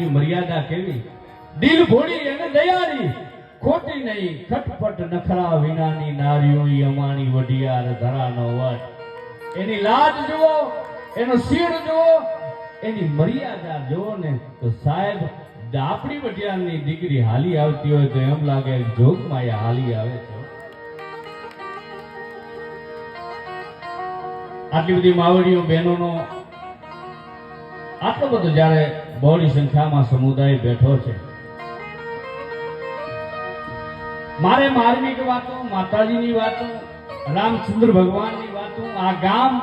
મર્યાદા કેવી, દિલ ભોળી અને દયાળી, ખોટી નહીં ખટપટ નખરા વિનાની નારીઓ અમાણી વઢિયાર ધરાનો વટ. એની લાજ જુઓ, એનો શીર જુઓ, એની મર્યાદા જુઓ ને તો સાહેબ આપણી વઢિયારની દીકરી હાલી આવતી હોય તો એમ લાગે જોગમાં હાલી આવે છે. આટલી બધી માવડીઓ બહેનોનો આટલો બધો જ્યારે બહોળી સંખ્યામાં સમુદાય બેઠો છે, મારે માર્મિક વાતો, માતાજીની વાતો, રામચંદ્ર ભગવાનની વાતો, આ ગામ,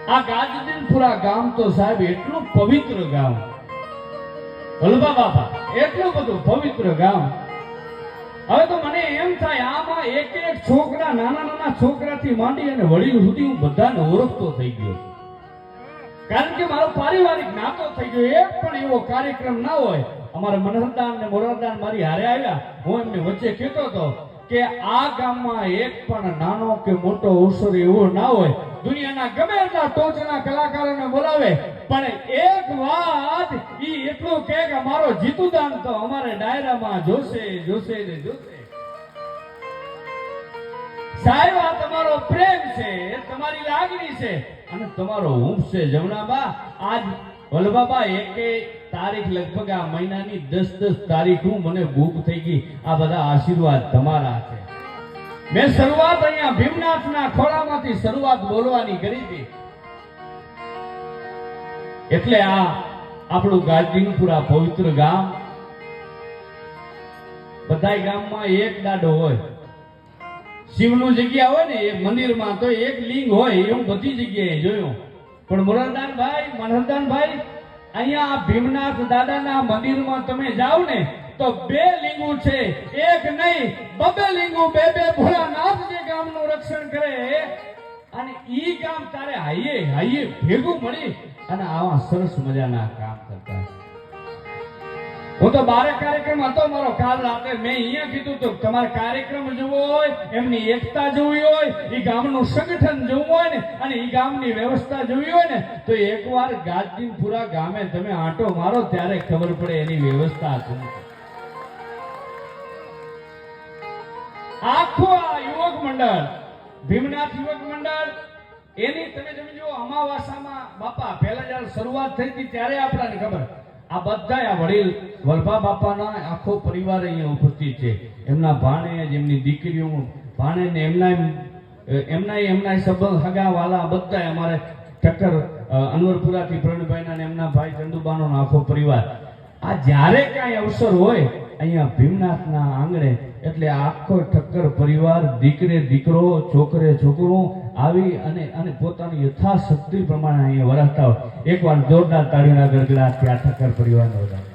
આ ગાજદીનપુરા ગામ તો સાહેબ એટલું પવિત્ર ગામ, વલ્લભા બાપા એટલું બધું પવિત્ર ગામ. હવે તો મને એમ થાય આમાં એક એક છોકરા, નાના નાના છોકરાથી માંડી અને વડીલ સુધી હું બધાને ઓળખતો થઈ ગયો, કારણ કે મારો પારિવારિક નાતો થઈ ગયો. એક પણ એવો કાર્યક્રમ ના હોય, અમારા મનહરદાન ને મોરારદાન મારી હારે આવ્યા, હું એમને વચ્ચે કહેતો હતો કે આ ગામમાં એક પણ નાનો કે મોટો અવસર એવો ના હોય, દુનિયાના ગમે એટલા ટોચના કલાકારોને બોલાવે પણ એક વાત ઈ એટલું કે અમારો જીતુદાન તો અમારે ડાયરામાં જોશે જોશે ને જોશે. સાહેબ આ તમારો પ્રેમ છે, તમારી લાગણી છે અને તમારો ઊંઘ છે જમણાબા. આજ વલ્લભાબા એકે તારીખ લગભગ આ મહિનાની 10 તારીખ મને બુક થઈ ગઈ. આ બધા આશીર્વાદ તમારા છે. મેં શરૂઆત અહીંયા ભીમનાથના ખોળામાંથી શરૂઆત બોલવાની કરી હતી. એટલે આ આપણું ગાજદીનપુરા પવિત્ર ગામ, બધાય ગામમાં એક દાડો હોય, શિવનું જગ્યા હોય ને એક મંદિરમાં તો એક લિંગ હોય, એવું બધી જગ્યાએ જોયું. પણ મોરારદાનભાઈ, મનહરદાનભાઈ, અહીંયા ભીમનાથ દાદાના મંદિરમાં તમે જાઓ ને તો 2 લિંગો છે, એક નહીં 2 લિંગો, 2 ભોળાનાથ જે ગામનું રક્ષણ કરે અને ઈ ગામ તારે હાઈએ ભેગું મળી અને આવા સરસ મજાના કામ કરતા. હું તો 12 કાર્યક્રમ હતો મારો કાલ રાતે, મેં અહીંયા કીધું તો તમારે કાર્યક્રમ જોવો હોય, એમની એકતા જોવી હોય, એ ગામનું સંગઠન જોવું હોય ને અને એ ગામની વ્યવસ્થા જોવી હોય ને તો એકવાર ગાજદીનપુરા ગામે તમે આંટો મારો ત્યારે ખબર પડે એની વ્યવસ્થા શું છે. આખો આ યુવક મંડળ, ભીમનાથ યુવક મંડળ, એની તમે જો અમાવાસામાં બાપા પહેલા જયારે શરૂઆત થઈ હતી ત્યારે આપણને ખબર, આ બધા આ વડીલ વલ્લભા બાપાના આખો પરિવાર અહીંયા ઉપસ્થિત છે. એમના ભાણેજ, એમની દીકરીઓ, ભાણેજ ને એમના સંબંધ હગા વાલા બધા અમારે ઠક્કર અનવરપુરાથી પ્રવીણભાઈના ને એમના ભાઈ ચંદુબાનો આખો પરિવાર. આ જ્યારે કાંઈ અવસર હોય અહીંયા ભીમનાથના આંગણે એટલે આખો ઠક્કર પરિવાર, દીકરે દીકરો, છોકરે છોકરો આવી અને પોતાની યથાશક્તિ પ્રમાણે અહીંયા વરસતા હોય. એકવાર જોરદાર તાળીઓના ગડગડાટ ત્યાં ઠક્કર પરિવારનો વધારો.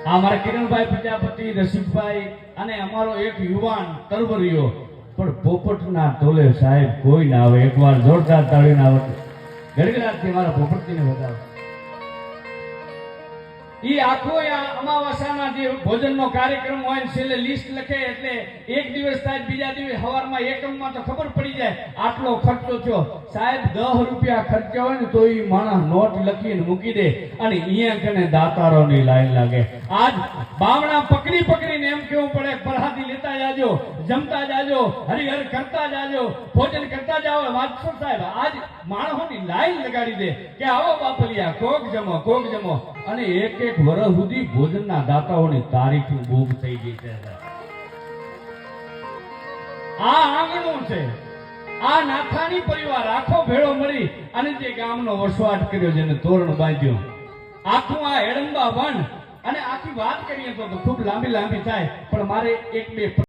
આ મારા કિરણભાઈ પ્રજાપતિ, રસિકભાઈ અને અમારો એક યુવાન તરવરિયો, પણ પોપટના તોલે સાહેબ કોઈ ના આવે. એકવાર જોરદાર તાળીઓના ગડગડાટથી મારા પોપટજીને વધારો. ઈ આખો અમાવાસાના જે ભોજનનો કાર્યક્રમ હોય ને છેલ્લે લિસ્ટ લખે એટલે એક દિવસ થાય, બીજા દિવસ સવારમાં એકમમાં તો ખબર પડી જાય આટલો ખર્ચો થયો. સાહેબ 10 રૂપિયા ખર્ચા હોય ને તો ઈ માણસ નોટ લખીને મૂકી દે અને અહીંયા કને દાતારોની લાઈન લાગે. આજ બાવણા પકડીને એમ કેવું પડે પ્રસાદી લેતા જાજો, જમતા જાજો, હરિહર કરતા જાજો, ભોજન કરતા જાઓ. વાંચો સાહેબ આજ માણસોની લાઈન લગાડી દે કે આવો બાપલિયા, કોક જમો અને એક વર્ષ સુધી ભોજનના દાતાઓની તારીખ બુક થઈ ગઈ છે. આ આંગણું છે, આ નાથાણી પરિવાર આખો ભેળો મળી અને જે ગામનો વસવાટ કર્યો, જેને તોરણ બાંધ્યો, આખું આ હેડંબા વન. અને આખી વાત કરીએ તો ખૂબ લાંબી થાય, પણ મારે 1-2